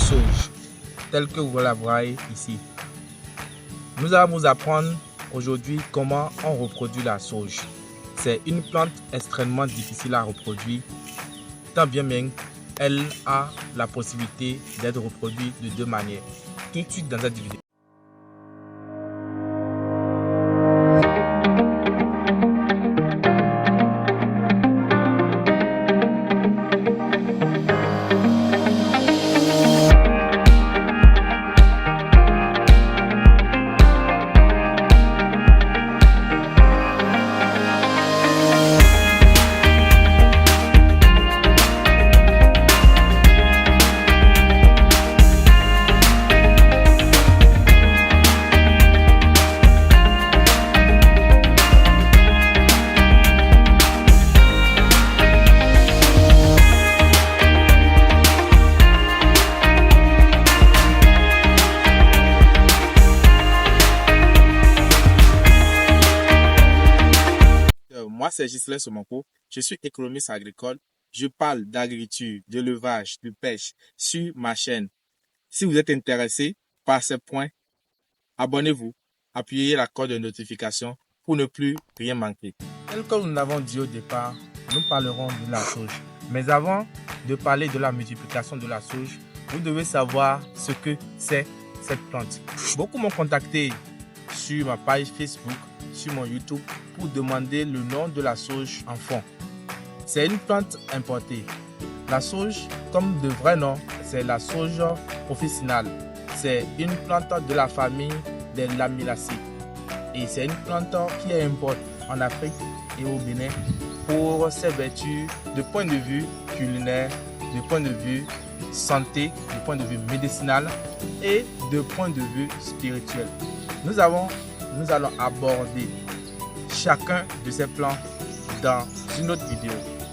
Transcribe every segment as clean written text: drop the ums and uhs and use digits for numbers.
sauge, telle que vous la voyez ici. Nous allons vous apprendre aujourd'hui comment on reproduit la sauge. C'est une plante extrêmement difficile à reproduire, tant bien même elle a la possibilité d'être reproduite de deux manières. Tout de suite dans cette vidéo. Moi, c'est Ghislain Somanko. Je suis économiste agricole. Je parle d'agriculture, d'élevage, de pêche sur ma chaîne. Si vous êtes intéressé par ces points, abonnez-vous, appuyez la cloche de notification pour ne plus rien manquer. Tel que nous l'avons dit au départ, nous parlerons de la sauge. Mais avant de parler de la multiplication de la sauge, vous devez savoir ce que c'est cette plante. Beaucoup m'ont contacté sur ma page Facebook, sur mon YouTube, pour demander le nom de la sauge en fond. C'est une plante importée. La sauge, comme de vrai nom, c'est la sauge officinale. C'est une plante de la famille des Lamellacées. Et c'est une plante qui est importée en Afrique et au Bénin pour ses vertus de point de vue culinaire, de point de vue santé, de point de vue médicinal et de point de vue spirituel. Nous allons aborder chacun de ces plans dans une autre vidéo.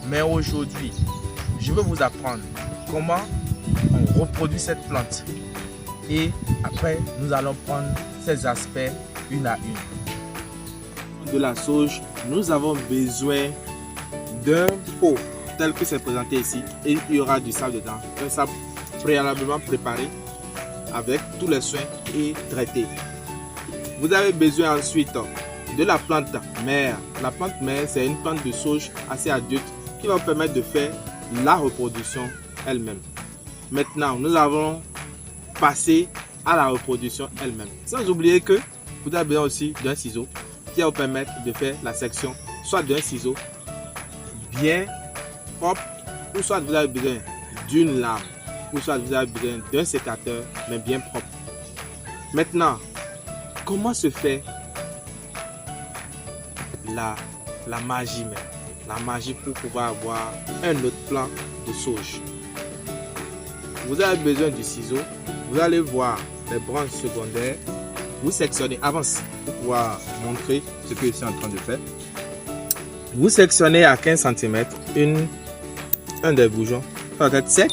Mais aujourd'hui, je vais vous apprendre comment on reproduit cette plante. Et après, nous allons prendre ces aspects une à une. De la sauge, nous avons besoin d'un pot tel que c'est présenté ici. Et il y aura du sable dedans. Un sable préalablement préparé avec tous les soins et traité. Vous avez besoin ensuite de la plante mère. La plante mère, c'est une plante de sauge assez adulte qui va permettre de faire la reproduction elle-même. Maintenant, nous allons passer à la reproduction elle-même. Sans oublier que vous avez besoin aussi d'un ciseau qui va vous permettre de faire la section, soit d'un ciseau bien propre, ou soit vous avez besoin d'une lame, ou soit vous avez besoin d'un sécateur, mais bien propre. Maintenant, comment se fait la magie même? La magie pour pouvoir avoir un autre plan de sauge. Vous avez besoin du ciseau. Vous allez voir les branches secondaires. Vous sectionnez, avance pour pouvoir montrer ce que je suis en train de faire. Vous sectionnez à 15 cm un des bourgeons. Ça va être sec.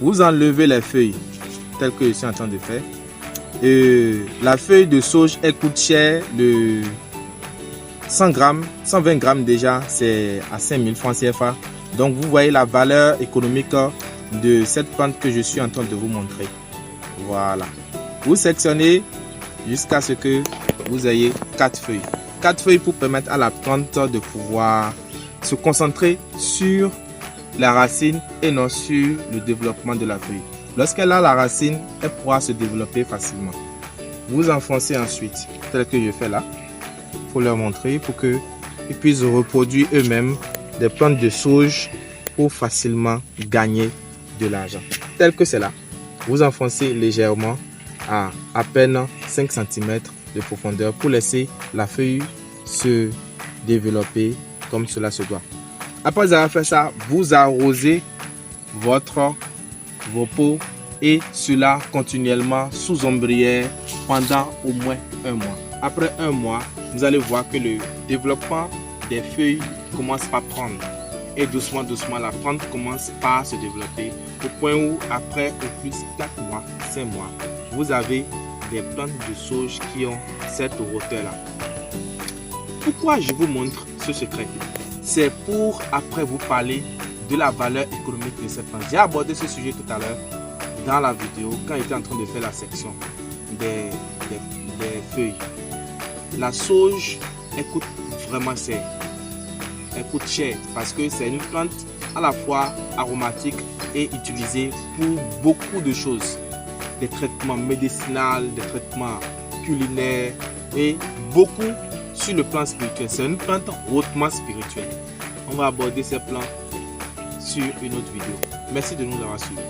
Vous enlevez les feuilles telles que je suis en train de faire. La feuille de sauge, elle coûte cher. De 100 grammes, 120 grammes déjà, c'est à 5000 francs CFA. Donc vous voyez la valeur économique de cette plante que je suis en train de vous montrer. Voilà. Vous sectionnez jusqu'à ce que vous ayez 4 feuilles. 4 feuilles pour permettre à la plante de pouvoir se concentrer sur la racine et non sur le développement de la feuille. Lorsqu'elle a la racine, elle pourra se développer facilement. Vous enfoncez ensuite, tel que je fais là, pour leur montrer, pour qu'ils puissent reproduire eux-mêmes des plantes de sauge pour facilement gagner de l'argent. Tel que c'est là, vous enfoncez légèrement à peine 5 cm de profondeur pour laisser la feuille se développer comme cela se doit. Après avoir fait ça, vous arrosez vos pots et cela continuellement sous ombrière pendant au moins un mois. Après un mois, vous allez voir que le développement des feuilles commence à prendre. Et doucement, doucement, la plante commence par se développer au point où après au plus 4 mois, 5 mois, vous avez des plantes de sauge qui ont cette hauteur-là. Pourquoi je vous montre ce secret? C'est pour après vous parler de la valeur économique de cette plante. J'ai abordé ce sujet tout à l'heure dans la vidéo quand il était en train de faire la section des feuilles. La sauge, elle coûte vraiment cher. Elle coûte cher parce que c'est une plante à la fois aromatique et utilisée pour beaucoup de choses. Des traitements médicinaux, des traitements culinaires et beaucoup sur le plan spirituel. C'est une plante hautement spirituelle. On va aborder ces plans sur une autre vidéo. Merci de nous avoir suivis.